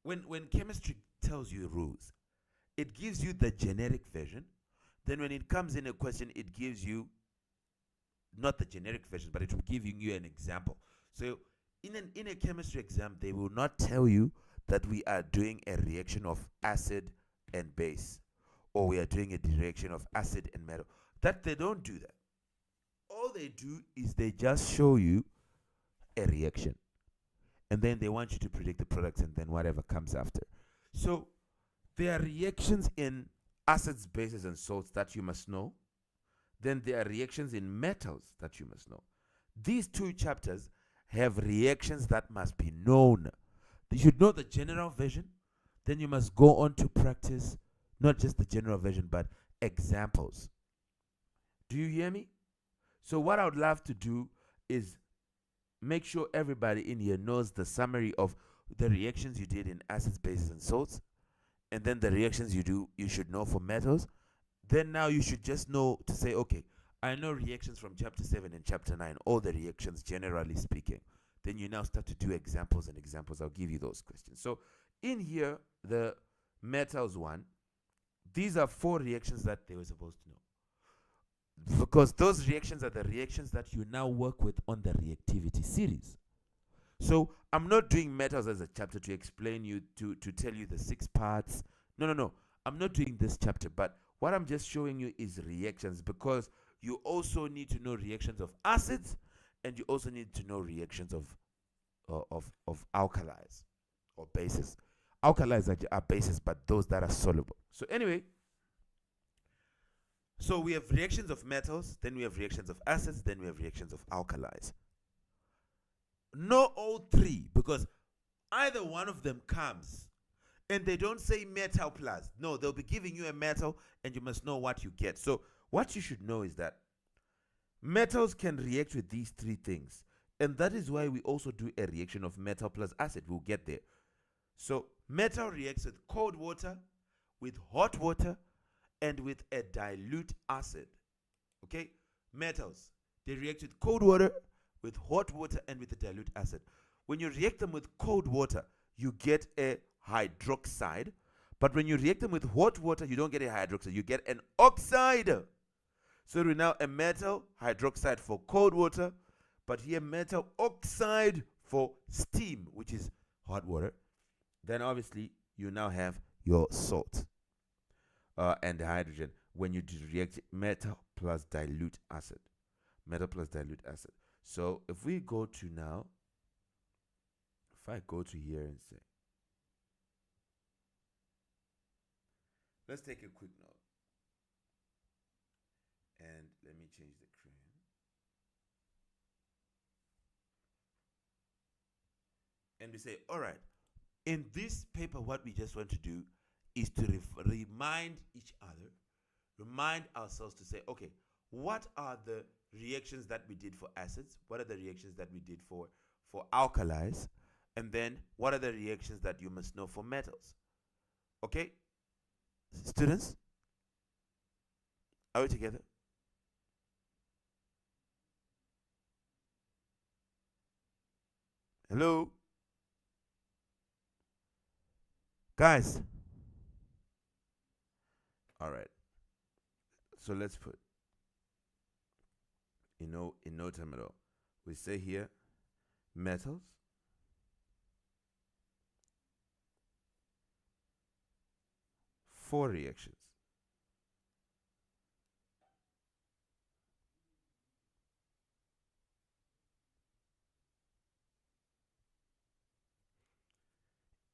when chemistry tells you rules, it gives you the generic version. Then when it comes in a question, it gives you not the generic version, but it will give you an example. So in a chemistry exam, they will not tell you that we are doing a reaction of acid and base, or we are doing a reaction of acid and metal. That they don't do that. All they do is they just show you a reaction, and then they want you to predict the products and then whatever comes after. So there are reactions in acids, bases, and salts that you must know. Then there are reactions in metals that you must know. These two chapters have reactions that must be known. You should know the general version. Then you must go on to practice not just the general version, but examples. Do you hear me? So what I would love to do is make sure everybody in here knows the summary of the reactions you did in acids, bases, and salts, and then the reactions you should know for metals. Then now you should just know to say, okay, I know reactions from chapter 7 and chapter 9, all the reactions generally speaking. Then you now start to do examples and examples. I'll give you those questions. So in here, the metals one, these are 4 reactions that they were supposed to know, because those reactions are the reactions that you now work with on the reactivity series. So I'm not doing metals as a chapter to explain you, to tell you the 6 parts. No. I'm not doing this chapter, but what I'm just showing you is reactions, because you also need to know reactions of acids, and you also need to know reactions of alkalis or bases. Alkalis are bases, but those that are soluble. So anyway, so we have reactions of metals, then we have reactions of acids, then we have reactions of alkalis. Know all 3, because either one of them comes and they don't say metal plus. No, they'll be giving you a metal and you must know what you get. So what you should know is that metals can react with these 3 things. And that is why we also do a reaction of metal plus acid. We'll get there. So metal reacts with cold water, with hot water, and with a dilute acid. Okay? Metals, they react with cold water, with hot water, and with a dilute acid. When you react them with cold water, you get a hydroxide. But when you react them with hot water, you don't get a hydroxide, you get an oxide. So we now a metal hydroxide for cold water, but here metal oxide for steam, which is hot water. Then obviously you now have your salt and hydrogen when you react metal plus dilute acid. Metal plus dilute acid. So if we go to now, if I go to here and say, let's take a quick note. And let me change the crayon. And we say, all right, in this paper, what we just want to do is to remind each other, remind ourselves to say, okay, what are the reactions that we did for acids? What are the reactions that we did for alkalis? And then what are the reactions that you must know for metals? Okay? Students? Are we together? Hello? Guys? All right. So let's put, in no time at all. We say here, metals. Four reactions.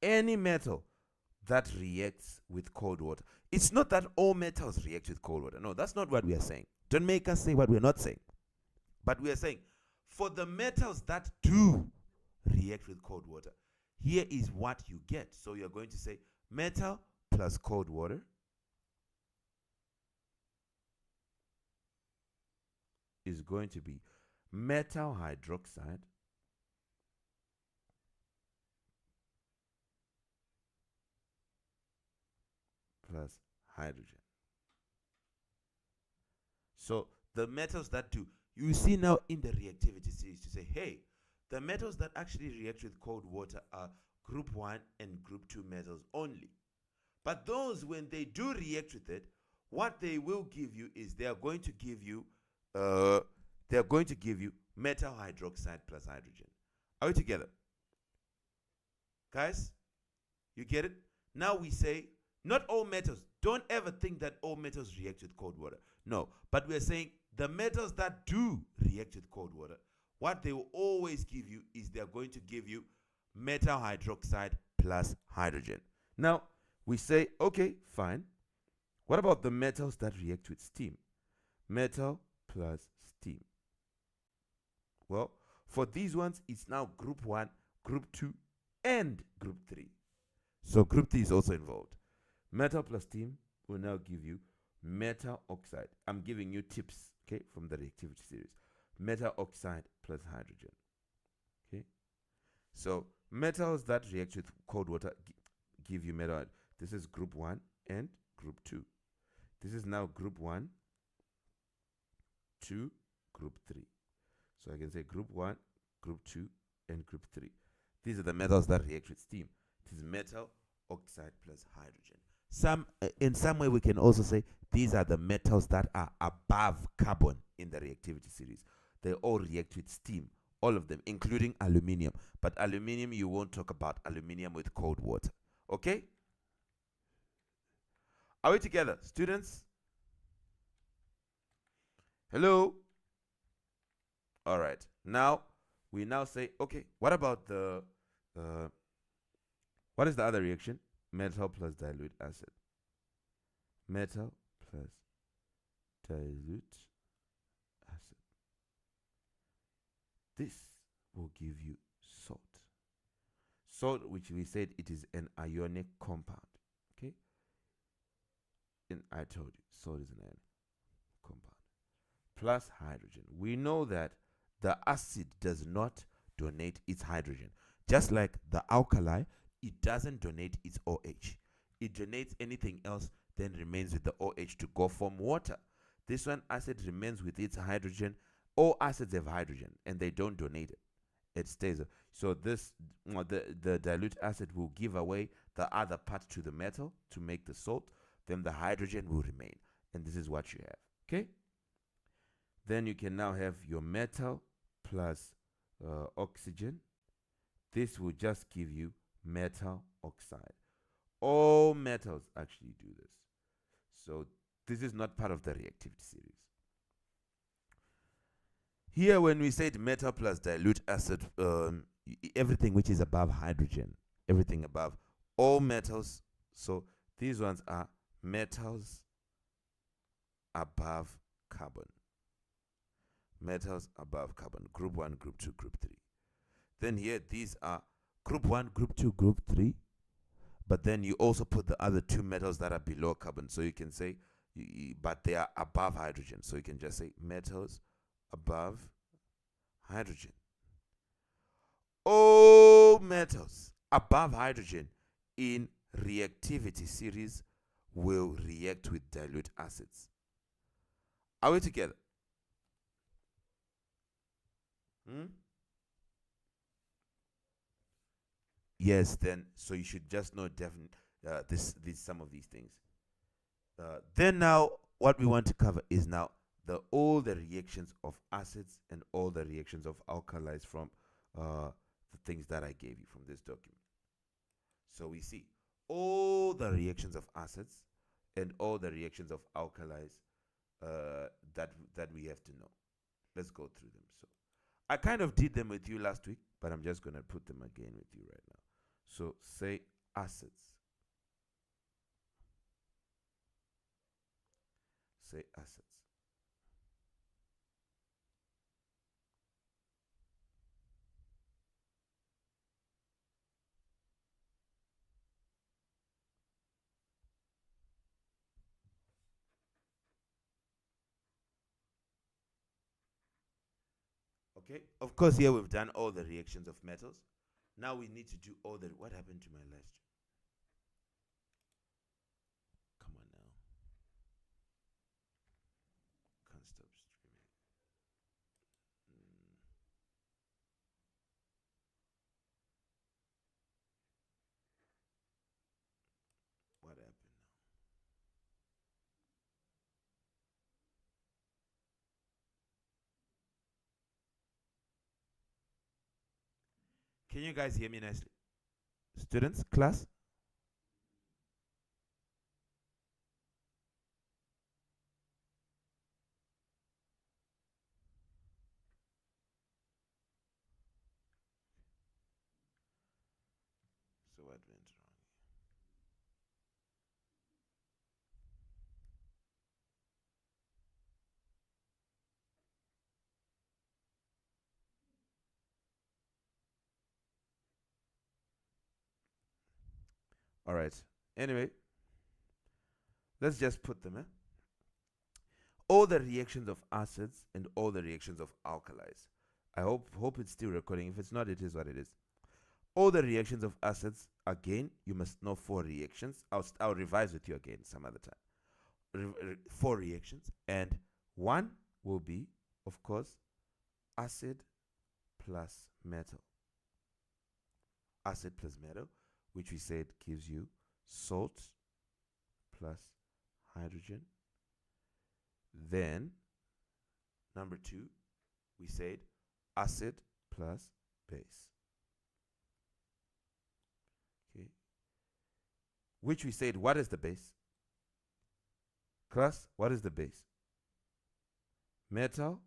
Any metal that reacts with cold water. It's not that all metals react with cold water. No, that's not what we are saying. Don't make us say what we're not saying. But we are saying, for the metals that do react with cold water, here is what you get. So you're going to say metal plus cold water is going to be metal hydroxide plus hydrogen. So the metals that do, you see now in the reactivity series to say, hey, the metals that actually react with cold water are group 1 and group 2 metals only. But those, when they do react with it, what they will give you is they are going to give you metal hydroxide plus hydrogen. Are we together? Guys, you get it? Now we say not all metals. Don't ever think that all metals react with cold water. No, but we're saying the metals that do react with cold water, what they will always give you is they're going to give you metal hydroxide plus hydrogen. Now, we say, okay, fine. What about the metals that react with steam? Metal plus steam. Well, for these ones, it's now group 1, group 2, and group 3. So group 3 is also involved. Metal plus steam will now give you metal oxide. I'm giving you tips, okay, from the reactivity series. Metal oxide plus hydrogen. Okay. So metals that react with cold water give you metal. This is group 1 and group 2. This is now group 1, 2, group 3. So I can say group 1, group 2, and group 3. These are the metals that react with steam. It is metal oxide plus hydrogen. In some way, we can also say these are the metals that are above carbon in the reactivity series. They all react with steam, all of them, including aluminium. But aluminium, you won't talk about aluminium with cold water. Okay? Are we together, students? Hello? All right. Now, we now say, okay, what about the, what is the other reaction? Metal plus dilute acid. Metal plus dilute acid. This will give you salt. Salt, which we said it is an ionic compound. Okay? And I told you, salt is an ionic compound. Plus hydrogen. We know that the acid does not donate its hydrogen. Just like the alkali, it doesn't donate its OH. It donates anything else, then remains with the OH to go form water. This one, acid remains with its hydrogen. All acids have hydrogen, and they don't donate it. It stays. So this, the dilute acid will give away the other part to the metal to make the salt. Then the hydrogen will remain. And this is what you have. Okay? Then you can now have your metal plus oxygen. This will just give you metal oxide. All metals actually do this. So this is not part of the reactivity series. Here, when we said metal plus dilute acid, everything which is above hydrogen, everything above, all metals. So these ones are metals above carbon. Metals above carbon. Group 1, group 2, group 3. Then here, these are group 1, group 2, group 3. But then you also put the other two metals that are below carbon. So you can say, but they are above hydrogen. So you can just say metals above hydrogen. All metals above hydrogen in reactivity series will react with dilute acids. Are we together? Yes, then so you should just know definitely some of these things. Then now what we want to cover is now all the reactions of acids and all the reactions of alkalis from the things that I gave you from this document. So we see all the reactions of acids and all the reactions of alkalis that we have to know. Let's go through them. So I kind of did them with you last week, but I'm just going to put them again with you right now. So say acids. Say acids. Okay, of course here we've done all the reactions of metals. Now we need to do all the, what happened to my last? Come on now. Can't stop streaming. Can you guys hear me nicely? Students, class? So what went wrong? All right. Anyway, let's just put them. All the reactions of acids and all the reactions of alkalis. I hope it's still recording. If it's not, it is what it is. All the reactions of acids. Again, you must know 4 reactions. I'll revise with you again some other time. 4 reactions, and one will be, of course, acid plus metal. Acid plus metal, which we said gives you salt plus hydrogen. Then, number 2, we said acid plus base. Okay. Which we said, what is the base? Class, what is the base? Metal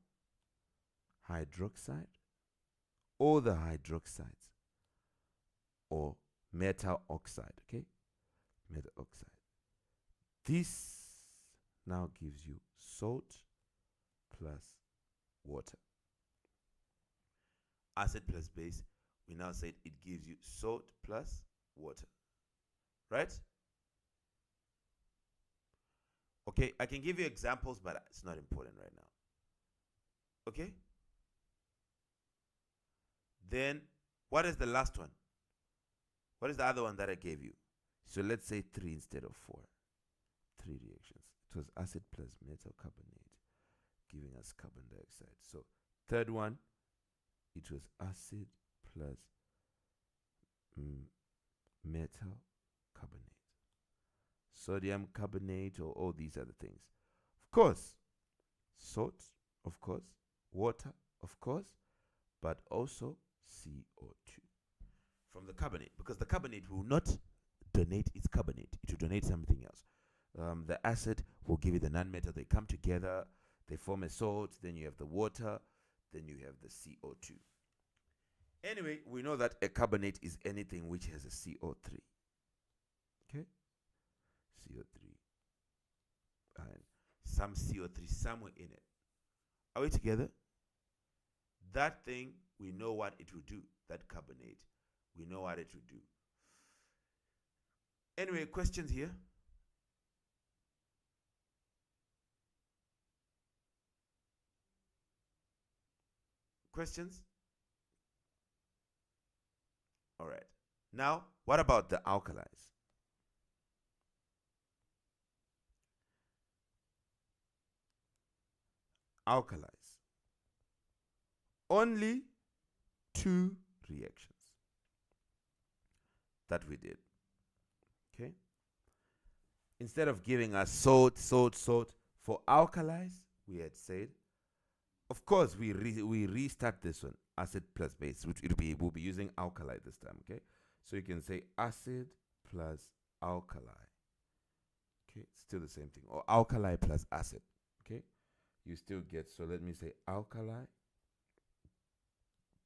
hydroxide, or the hydroxides, or metal oxide. Okay, metal oxide. This now gives you salt plus water. Acid plus base, we now said it gives you salt plus water. Right? Okay, I can give you examples, but it's not important right now. Okay? Then, what is the last one? What is the other one that I gave you? So let's say 3 instead of 4. 3 reactions. It was acid plus metal carbonate, giving us carbon dioxide. So third one, it was acid plus metal carbonate. Sodium carbonate, or all these other things. Of course, salt, of course, water, of course, but also CO2 from the carbonate, because the carbonate will not donate its carbonate, it will donate something else. The acid will give you the nonmetal. They come together, they form a salt, then you have the water, then you have the CO2. Anyway, we know that a carbonate is anything which has a CO3. Okay? CO3. And some CO3 somewhere in it. Are we together? That thing, we know what it will do. That carbonate, we know what it will do. Anyway, questions here? Questions? All right. Now, what about the alkalis? Alkalis. Only 2 reactions that we did. Okay? Instead of giving us salt, for alkalis, we had said, of course, we restart this one, acid plus base, which we'll be using alkali this time, okay? So you can say acid plus alkali. Okay, still the same thing. Or alkali plus acid, okay? You still get, so let me say alkali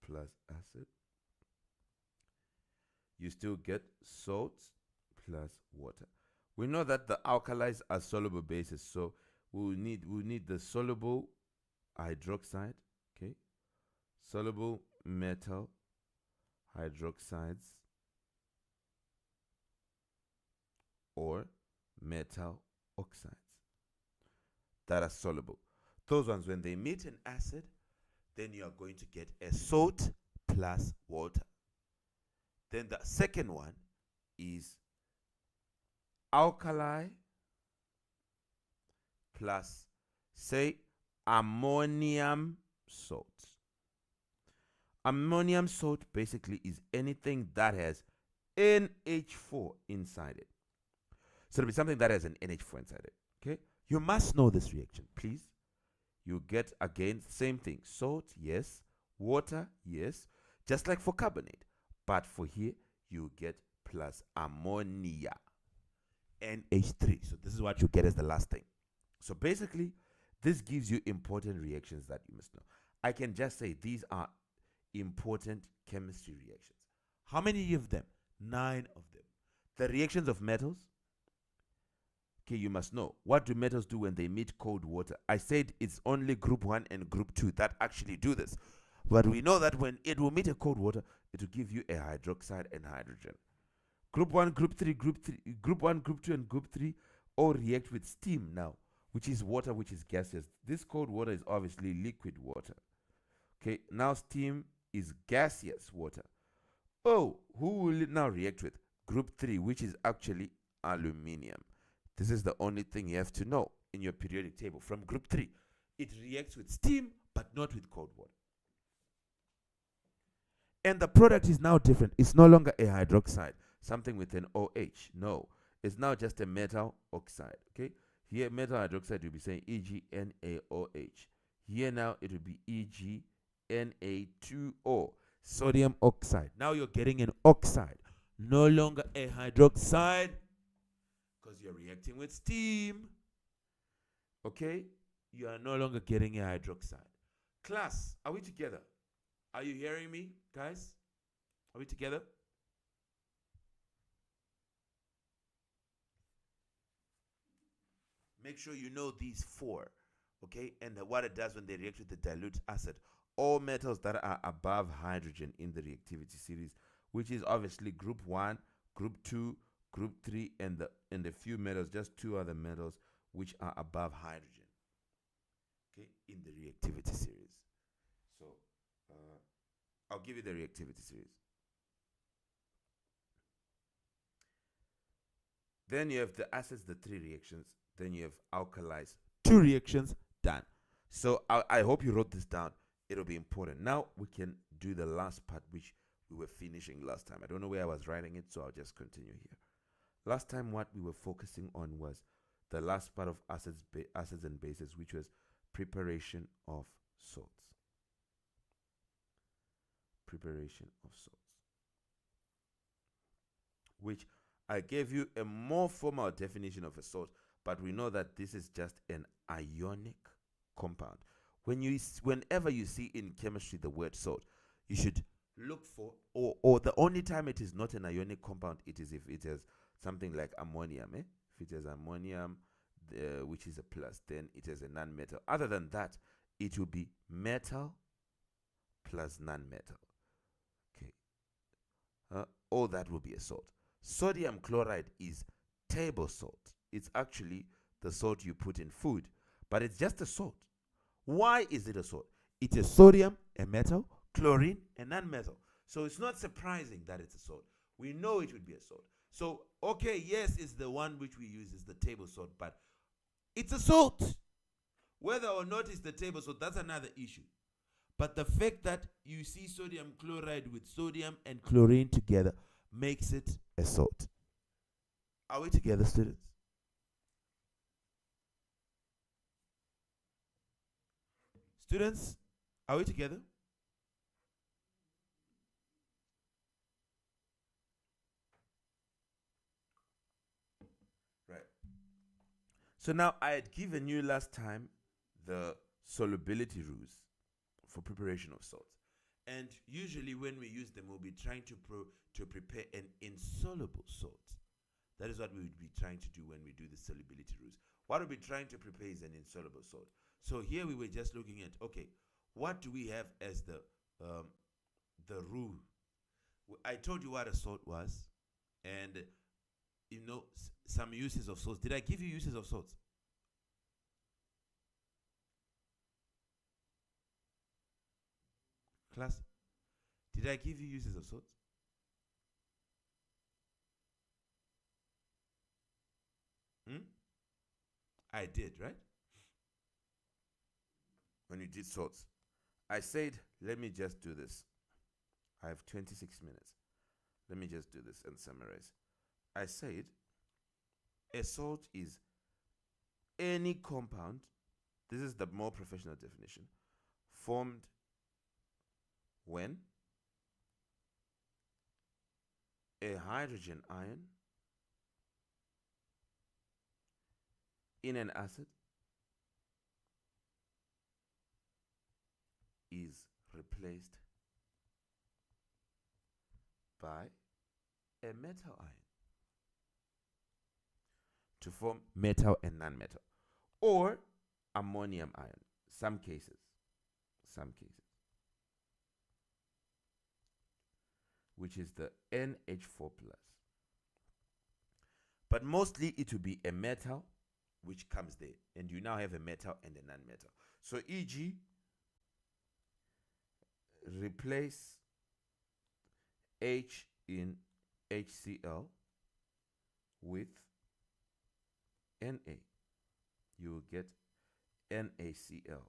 plus acid. You still get salt plus water. We know that the alkalis are soluble bases, so we'll need the soluble hydroxide, okay? Soluble metal hydroxides or metal oxides that are soluble. Those ones, when they meet an acid, then you are going to get a salt plus water. Then the second one is alkali plus, say, ammonium salt. Ammonium salt basically is anything that has NH4 inside it. So it'll be something that has an NH4 inside it. Okay? You must know this reaction, please. You get, again, same thing. Salt, yes. Water, yes. Just like for carbonate. But for here, you get plus ammonia, NH3. So this is what you get as the last thing. So basically, this gives you important reactions that you must know. I can just say these are important chemistry reactions. How many of them? 9 of them. The reactions of metals. Okay, you must know. What do metals do when they meet cold water? I said it's only group 1 and group 2 that actually do this. But we know that when it will meet a cold water, it will give you a hydroxide and hydrogen. Group 1, group 3, group 1, group 2, and group 3 all react with steam now, which is water, which is gaseous. This cold water is obviously liquid water. Okay, now steam is gaseous water. Oh, who will it now react with? Group 3, which is actually aluminium. This is the only thing you have to know in your periodic table. From group 3, it reacts with steam, but not with cold water. And the product is now different. It's no longer a hydroxide, something with an OH. No, it's now just a metal oxide. Okay, here metal hydroxide you'll be saying EgNaOH. Here now it will be EgNa2O, sodium oxide. Now you're getting an oxide, no longer a hydroxide, because you're reacting with steam. Okay, you are no longer getting a hydroxide. Class, are we together? Are you hearing me, guys? Are we together? Make sure you know these 4, okay? And what it does when they react with the dilute acid. All metals that are above hydrogen in the reactivity series, which is obviously group 1, group 2, group 3, and a few metals, just 2 other metals, which are above hydrogen, okay, in the reactivity series. So, I'll give you the reactivity series. Then you have the acids, the 3 reactions. Then you have alkalis, 2 reactions, done. So I hope you wrote this down. It'll be important. Now we can do the last part, which we were finishing last time. I don't know where I was writing it, so I'll just continue here. Last time what we were focusing on was the last part of acids and bases, which was preparation of salts. Preparation of salts, which I gave you a more formal definition of a salt, but we know that this is just an ionic compound. Whenever you see in chemistry the word salt, you should look for, or the only time it is not an ionic compound, it is if it has something like ammonium. If it has ammonium, which is a plus, then it is a non-metal. Other than that, it will be metal plus non-metal. All that will be a salt. Sodium chloride is table salt. It's actually the salt you put in food, but it's just a salt. Why is it a salt? It is sodium, a metal, chlorine, a non-metal. So it's not surprising that it's a salt. We know it would be a salt. So, okay, yes, it's the one which we use is the table salt, but it's a salt. Whether or not it's the table salt, that's another issue. But the fact that you see sodium chloride with sodium and chlorine together makes it a salt. Are we together, students? Students, are we together? Right. So now I had given you last time the solubility rules for preparation of salts. And usually when we use them, we'll be trying to prepare an insoluble salt. That is what we would be trying to do when we do the solubility rules. What we'll be trying to prepare is an insoluble salt. So here we were just looking at, okay, what do we have as the rule? I told you what a salt was, and you know some uses of salts. Did I give you uses of salts? Class, did I give you uses of salts? I did, right? When you did salts, I said, let me just do this. I have 26 minutes. Let me just do this and summarize. I said, a salt is any compound, this is the more professional definition, formed when a hydrogen ion in an acid is replaced by a metal ion to form metal and non-metal, or ammonium ion. Some cases, which is the NH4+. But mostly it will be a metal which comes there, and you now have a metal and a non-metal. So e.g., replace H in HCl with Na. You will get NaCl,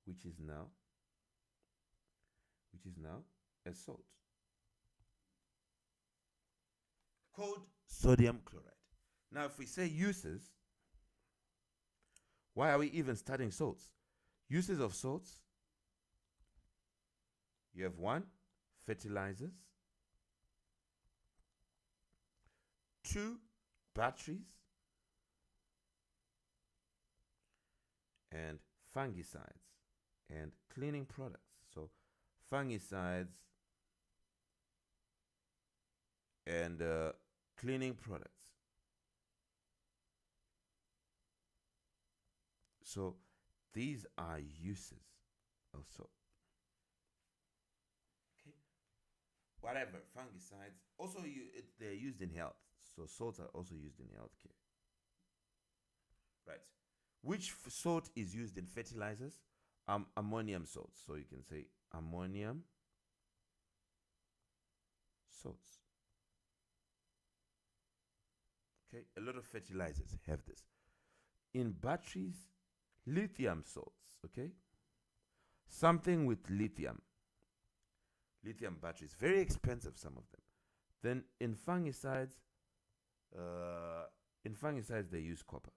which is now a salt called sodium chloride. Now, if we say uses, why are we even studying salts? Uses of salts: you have 1, fertilizers; 2, batteries; and fungicides and cleaning products. So fungicides and cleaning products. So these are uses of salt. Okay, whatever, fungicides. Also, they're used in health. So salts are also used in healthcare. Right. Which salt is used in fertilizers? Ammonium salts. So you can say ammonium salts. Okay, a lot of fertilizers have this. In batteries, lithium salts. Okay, something with lithium batteries, very expensive, some of them. Then in fungicides, they use copper.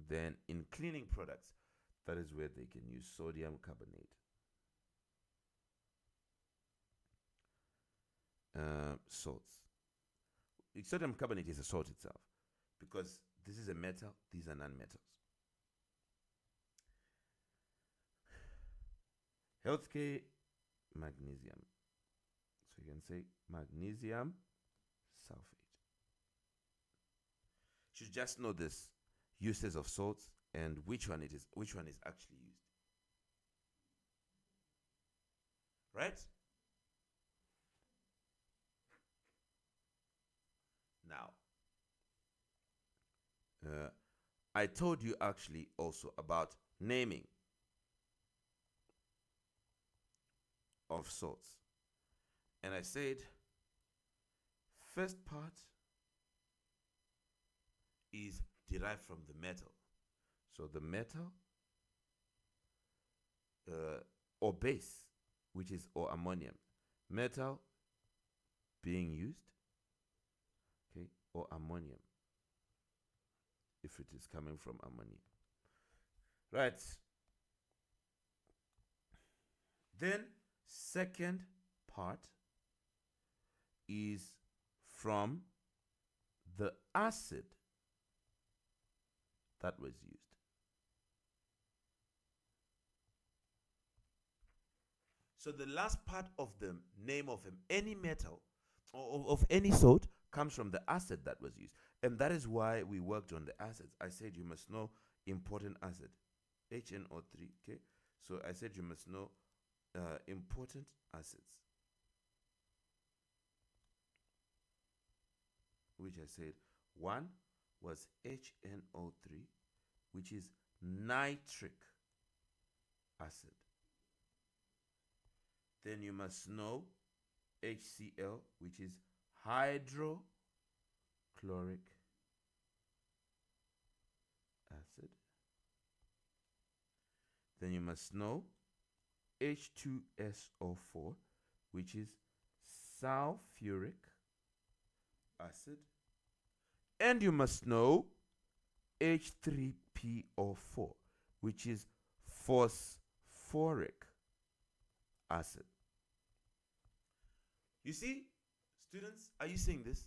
Then in cleaning products, that is where they can use sodium carbonate. Salts. Sodium carbonate is a salt itself, because this is a metal, these are non-metals. Healthcare, magnesium. So you can say magnesium sulfate. You should just know this uses of salts and which one is actually used. Right? Now, I told you actually also about naming of salts. And I said, first part is derived from the metal. So the metal or base, which is or ammonium. Metal being used, okay, or ammonium, if it is coming from ammonia. Right. Then second part is from the acid that was used. So the last part of the name of any metal or of any salt comes from the acid that was used. And that is why we worked on the acids. I said you must know important acid, HNO3, okay? So I said you must know important acids, which I said one was HNO3, which is nitric acid. Then you must know HCl, which is hydrochloric acid. Then you must know H2SO4, which is sulfuric acid. And you must know H3PO4, which is phosphoric acid. You see, students, are you seeing this?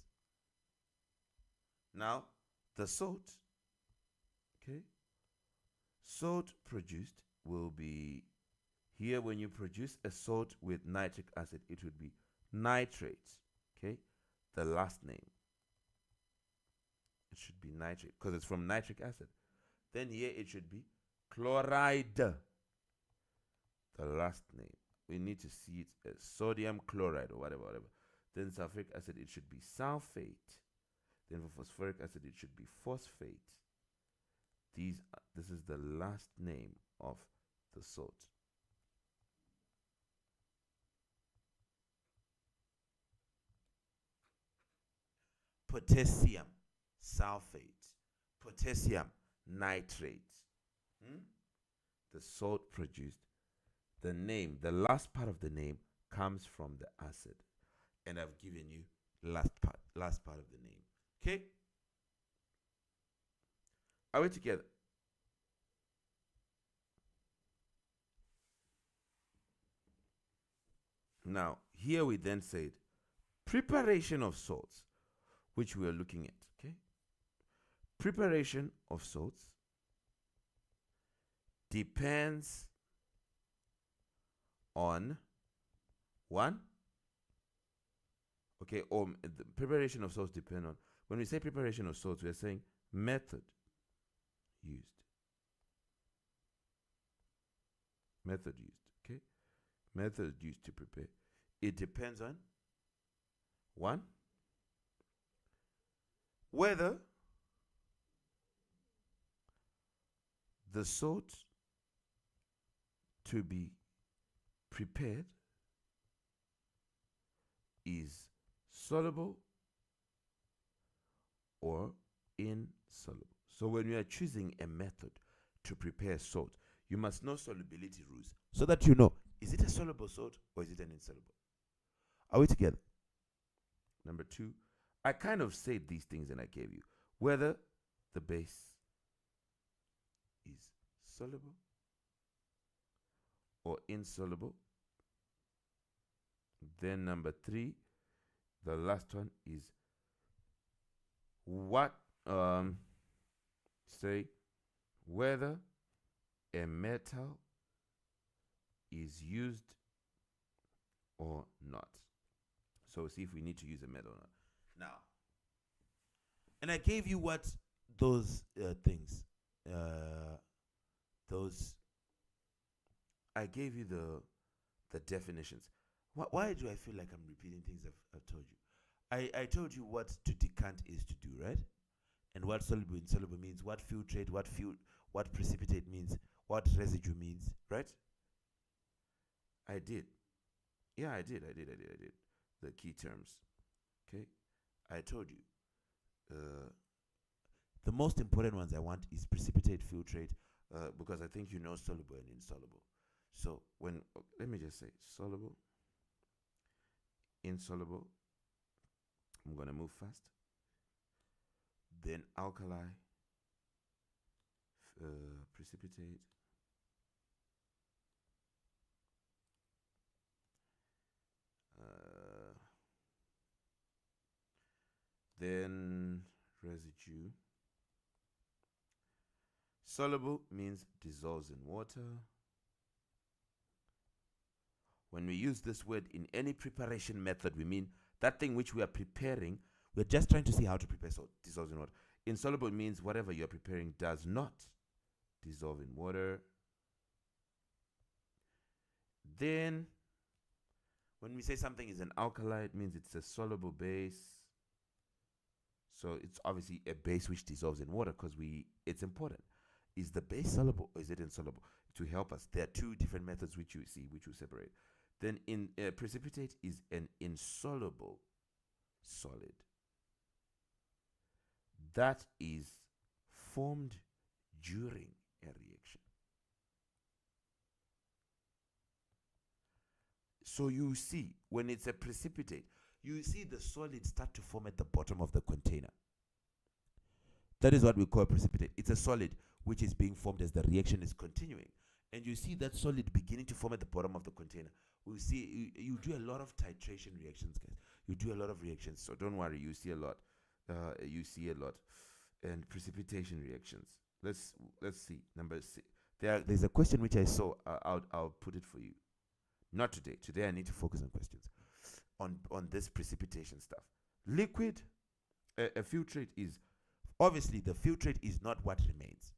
Now, the salt, okay, salt produced will be here. When you produce a salt with nitric acid, it would be nitrate, okay, the last name. It should be nitrate because it's from nitric acid. Then here it should be chloride, the last name. We need to see it as sodium chloride or whatever. Then sulfuric acid, it should be sulfate. Then for phosphoric acid, it should be phosphate. This is the last name of the salt. Potassium sulfate, potassium nitrate. The salt produced, the name, the last part of the name comes from the acid. And I've given you last part of the name. Okay? Are we together? Now, here we then said preparation of salts, which we are looking at. Okay? Preparation of salts depends on one. Okay, or the preparation of salts depend on. When we say preparation of salts, we are saying method used. Method used. Okay, method used to prepare. It depends on one, whether the salt to be prepared is soluble or insoluble. So when you are choosing a method to prepare salt, you must know solubility rules so that you know, is it a soluble salt or is it an insoluble? Are we together? Number two, I kind of said these things and I gave you whether the base is soluble or insoluble. Then number three, the last one is what say whether a metal is used or not. So see if we need to use a metal or not. Now, and I gave you what those things, I gave you the definitions. Why do I feel like I'm repeating things I've told you? I told you what to decant is to do, right? And what soluble insoluble means, what filtrate, what precipitate means, what residue means, right? I did. Yeah, I did. The key terms. Okay? I told you. The most important ones I want is precipitate, filtrate, because I think you know soluble and insoluble. So let me just say soluble, insoluble. I'm going to move fast. Then alkali, precipitate, then residue. Soluble means dissolves in water. When we use this word in any preparation method, we mean that thing which we are preparing, we're just trying to see how to prepare salt, dissolves in water. Insoluble means whatever you're preparing does not dissolve in water. Then, when we say something is an alkali, it means it's a soluble base. So it's obviously a base which dissolves in water because it's important. Is the base soluble or is it insoluble? To help us, there are two different methods which you see, which we separate. Then precipitate is an insoluble solid that is formed during a reaction. So you see, when it's a precipitate, you see the solid start to form at the bottom of the container. That is what we call a precipitate. It's a solid which is being formed as the reaction is continuing. And you see that solid beginning to form at the bottom of the container. we see you do a lot of titration reactions, guys. You do a lot of reactions, so don't worry. You see a lot. You see a lot, and precipitation reactions. Let's see number 6. There's a question which I saw. I'll put it for you. Not today. Today I need to focus on questions on this precipitation stuff. Liquid, a filtrate is obviously the filtrate is not what remains.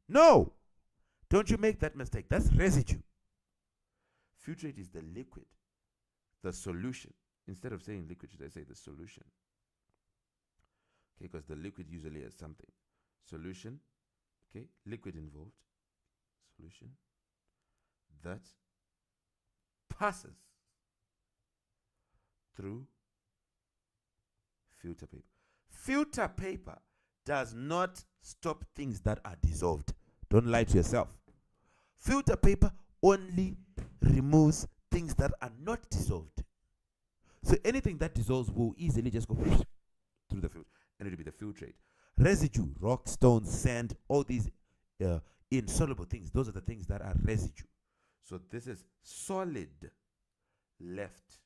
No, don't you make that mistake. That's residue. Filtrate is the liquid, the solution. Instead of saying liquid, should I say the solution? Okay, because the liquid usually has something. Solution, okay, liquid involved. Solution that passes through filter paper. Filter paper does not stop things that are dissolved. Don't lie to yourself. Filter paper only removes things that are not dissolved. So anything that dissolves will easily just go through the filter, and it'll be the filtrate. Residue, rock, stones, sand, all these insoluble things, those are the things that are residue. So this is solid left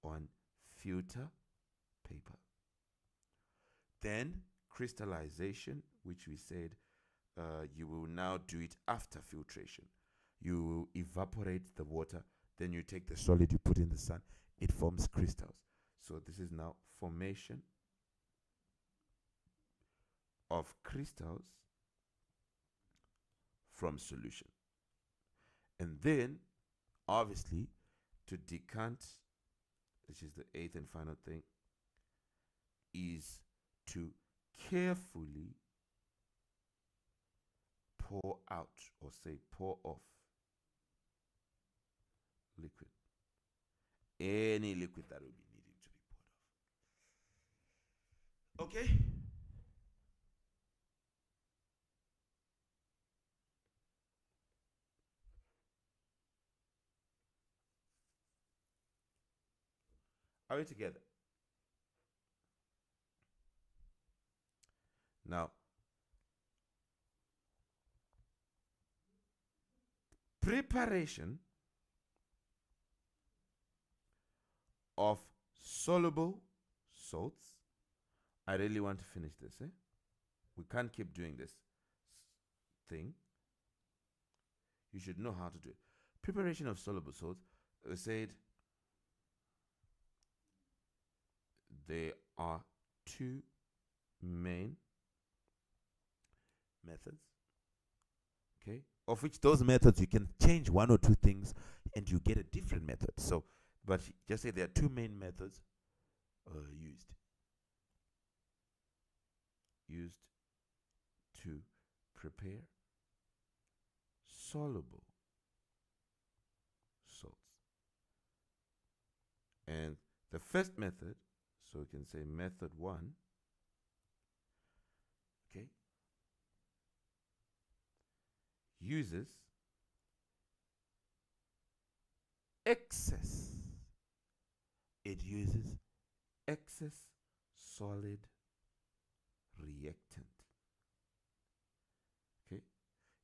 on filter paper. Then crystallization, which we said you will now do it after filtration. You evaporate the water, then you take the solid, you put in the sun, it forms crystals. So this is now formation of crystals from solution. And then, obviously, to decant, which is the 8th and final thing, is to carefully pour out, or say pour off, liquid. Any liquid that will be needing to be poured off. Okay? Are we together? Now, preparation of soluble salts. I really want to finish this. We can't keep doing this thing. You should know how to do it. Preparation of soluble salts. We said there are 2 main methods. Okay, of which those methods you can change 1 or 2 things and you get a different method. So, but just say there are 2 main methods used to prepare soluble salts. And the first method, so we can say method 1, okay, uses excess. It uses excess solid reactant. Okay,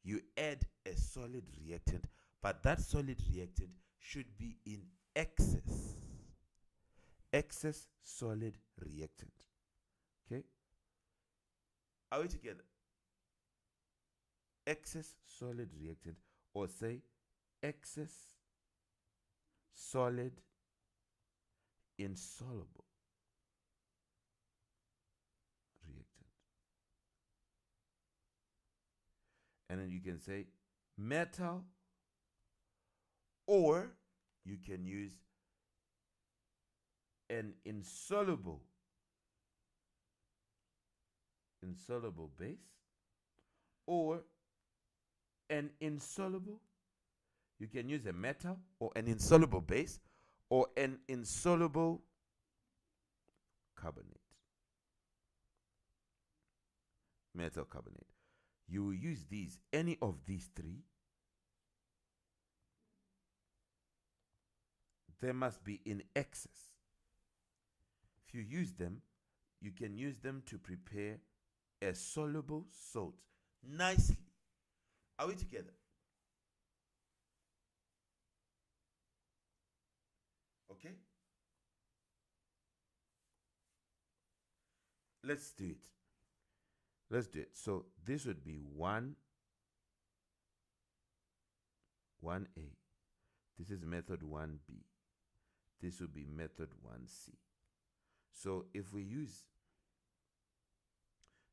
you add a solid reactant, but that solid reactant should be in excess. Excess solid reactant. Okay, are we together? Excess solid reactant, or say excess solid insoluble reactant. And then you can say metal, or you can use an insoluble base, or an insoluble, you can use a metal or an insoluble base, or an insoluble carbonate, metal carbonate. You will use these, any of these 3. They must be in excess. If you use them, you can use them to prepare a soluble salt nicely. Are we together? let's do it. Let's do it. So this would be 1, 1A. This is method 1B. This would be method 1C. So if we use,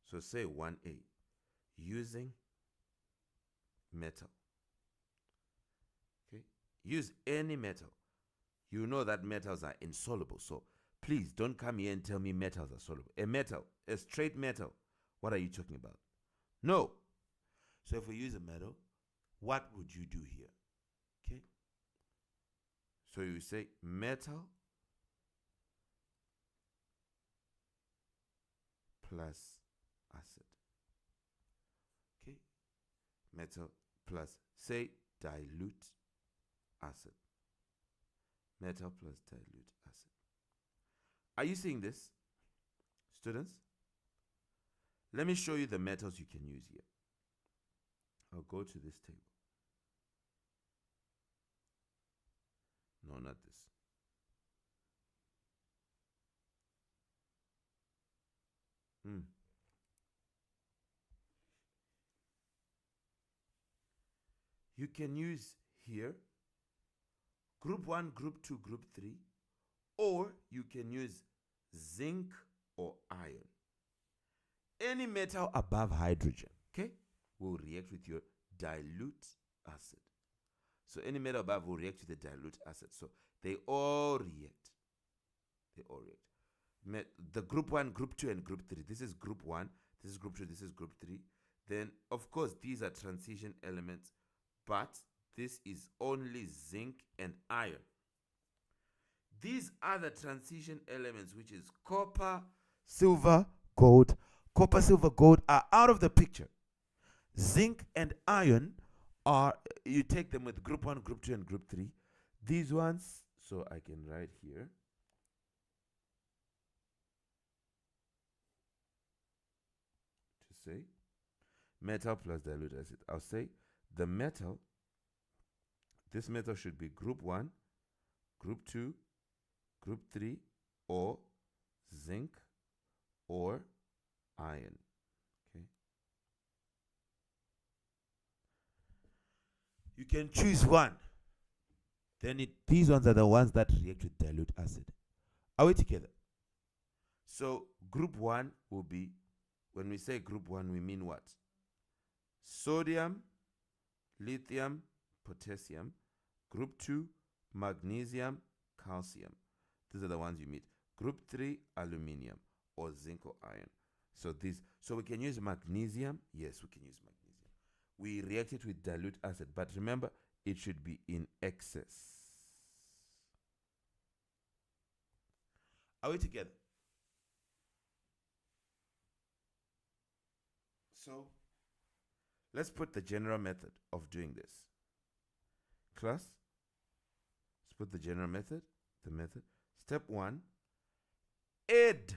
so say 1A, using metal. Okay? Use any metal. You know that metals are insoluble. So please don't come here and tell me metals are soluble. A metal, a straight metal, what are you talking about? No. So if we use a metal, what would you do here? Okay? So you say metal plus acid. Okay? Metal plus, say, dilute acid. Metal plus dilute acid. Are you seeing this, students? Let me show you the metals you can use here. I'll go to this table. No, not this. You can use here group 1, group 2, group 3, or you can use zinc or iron. Any metal above hydrogen, okay, will react with your dilute acid. So any metal above will react with the dilute acid. So they all react. They all react. The group 1, group 2, and group 3. This is group 1, this is group 2, this is group 3. Then, of course, these are transition elements, but this is only zinc and iron. These are the transition elements, which is copper, silver, gold. Copper, silver, gold are out of the picture. Zinc and iron are, you take them with group 1, group 2, and group 3. These ones, so I can write here. To say metal plus dilute acid. I'll say the metal, this metal should be group 1, group 2, group 3, or zinc or iron. Okay. You can choose one. Then these ones are the ones that react with dilute acid. Are we together? So group 1 will be, when we say group 1, we mean what? Sodium, lithium, potassium. Group 2, magnesium, calcium. These are the ones you meet. Group 3, aluminium or zinc or iron. So we can use magnesium. Yes, we can use magnesium. We react it with dilute acid, but remember, it should be in excess. Are we together? So let's put the general method of doing this. Class, let's put the general method, the method. Step 1, add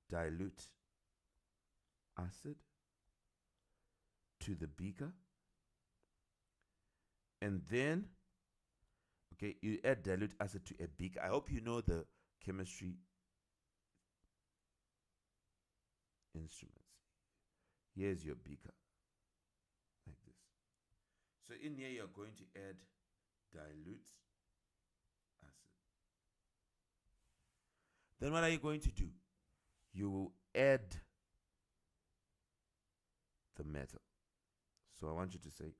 dilute acid to the beaker. And then, okay, you add dilute acid to a beaker. I hope you know the chemistry instruments. Here's your beaker, like this. So in here, you're going to add dilute acid. Then what are you going to do? You will add the metal. So I want you to say,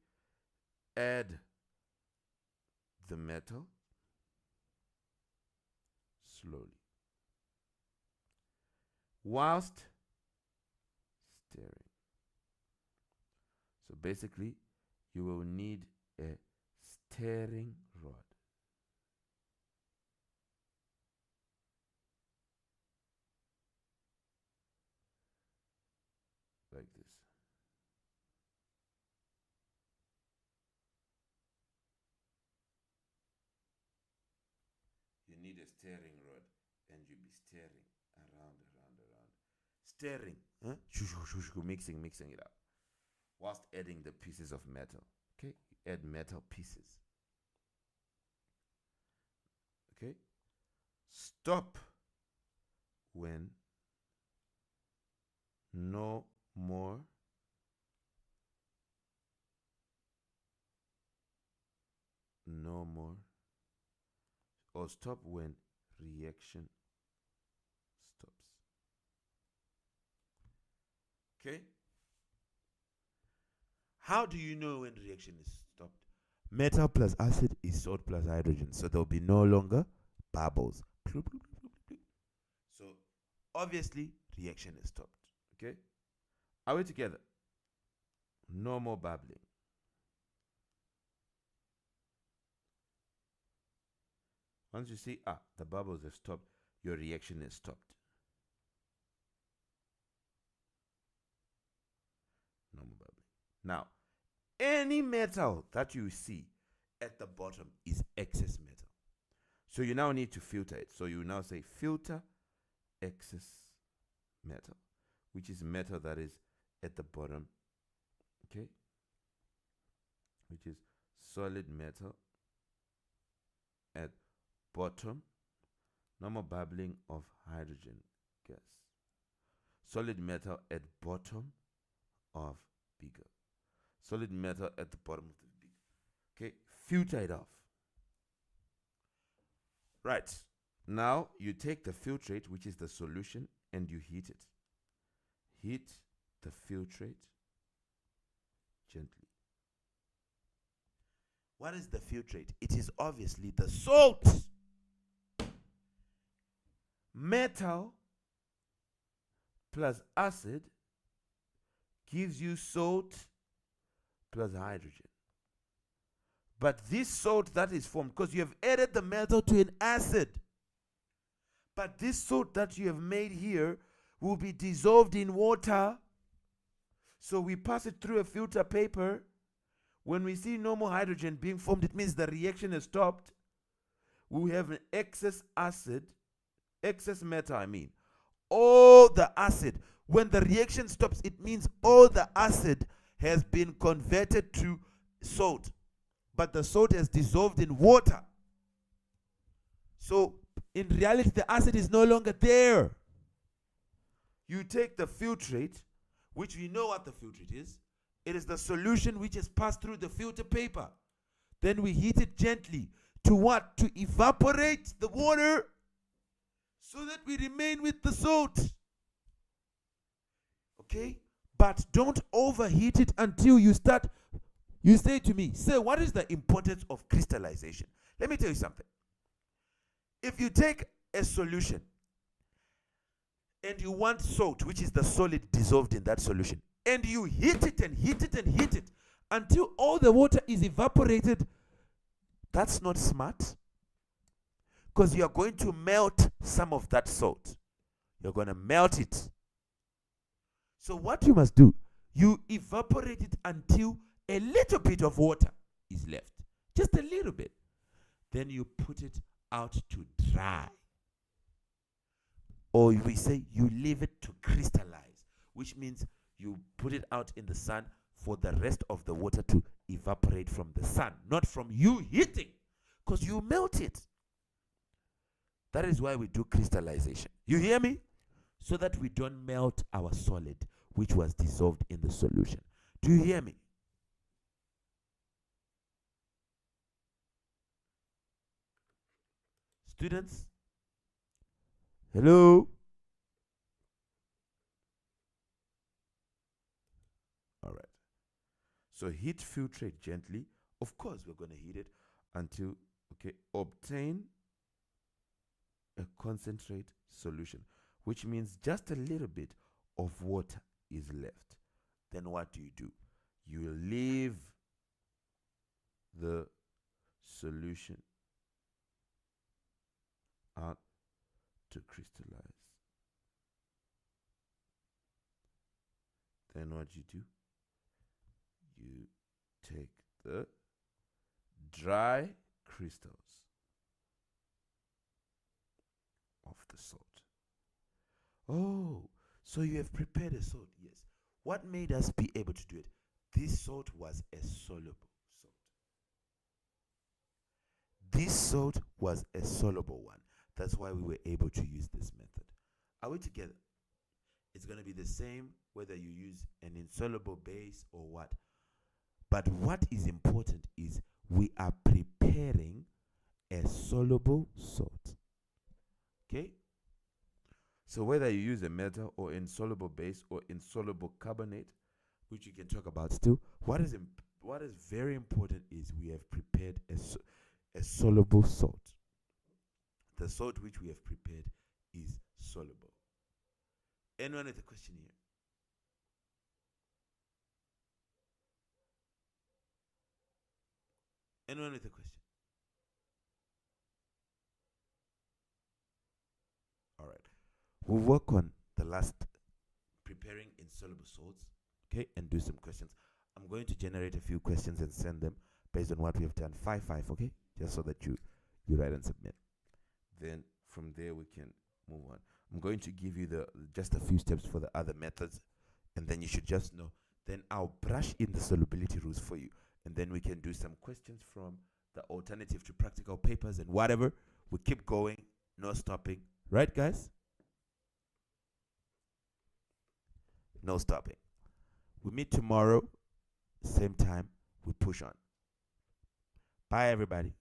add the metal slowly whilst stirring. So basically, you will need a stirring rod. Like this. You need a stirring rod, and you'll be stirring around. Stirring, huh? Mixing it up, whilst adding the pieces of metal. Okay, you add metal pieces. Okay, stop when no more or stop when reaction stops. Okay? How do you know when reaction is stopped? Metal plus acid is salt plus hydrogen, so there'll be no longer bubbles. So obviously reaction is stopped. Okay? Are we together? No more bubbling. Once you see, the bubbles have stopped, your reaction is stopped. No more bubbling. Now, any metal that you see at the bottom is excess metal. So you now need to filter it. So you now say filter excess metal, which is metal that is at the bottom, okay? Which is solid metal at bottom, no more bubbling of hydrogen gas. Solid metal at bottom of beaker. Solid metal at the bottom of the beaker. Okay, filter it off. Right. Now you take the filtrate, which is the solution, and you heat it. Heat the filtrate gently. What is the filtrate? It is obviously the salt. Metal plus acid gives you salt plus hydrogen. But this salt that is formed, because you have added the metal to an acid, but this salt that you have made here will be dissolved in water. So we pass it through a filter paper. When we see no more hydrogen being formed, it means the reaction has stopped. We have an excess metal, all the acid. When the reaction stops, it means all the acid has been converted to salt, but the salt has dissolved in water. So in reality, the acid is no longer there. You take the filtrate, which we know what the filtrate is. It is the solution which has passed through the filter paper. Then we heat it gently to what? To evaporate the water so that we remain with the salt. Okay? But don't overheat it until you start. You say to me, sir, what is the importance of crystallization? Let me tell you something. If you take a solution and you want salt, which is the solid dissolved in that solution, and you heat it and heat it and heat it until all the water is evaporated, that's not smart. Because you are going to melt some of that salt. You're going to melt it. So what you must do, you evaporate it until a little bit of water is left. Just a little bit. Then you put it out to dry. Or we say you leave it to crystallize, which means you put it out in the sun for the rest of the water to evaporate from the sun, not from you heating, because you melt it. That is why we do crystallization. You hear me? So that we don't melt our solid, which was dissolved in the solution. Do you hear me? Students? Hello? All right. So heat filtrate gently. Of course, we're going to heat it until, obtain a concentrate solution, which means just a little bit of water is left. Then what do? You leave the solution out to crystallize. Then what you do? You take the dry crystals of the salt. Oh, so you have prepared a salt. Yes. What made us be able to do it? This salt was a soluble salt. This salt was a soluble one. That's why we were able to use this method. Are we together? It's going to be the same whether you use an insoluble base or what. But what is important is we are preparing a soluble salt. Okay? So whether you use a metal or insoluble base or insoluble carbonate, which you can talk about still, what is very important is we have prepared a soluble salt. The salt which we have prepared is soluble. Anyone with a question here? Anyone with a question? All right. We'll work on the last preparing insoluble salts, okay, and do some questions. I'm going to generate a few questions and send them based on what we have done. 5-5, okay? Just so that you write and submit. Then from there we can move on. I'm going to give you just a few steps for the other methods, and then you should just know. Then I'll brush in the solubility rules for you, and then we can do some questions from the alternative to practical papers and whatever. We keep going, no stopping. Right, guys? No stopping. We meet tomorrow, same time. We push on. Bye, everybody.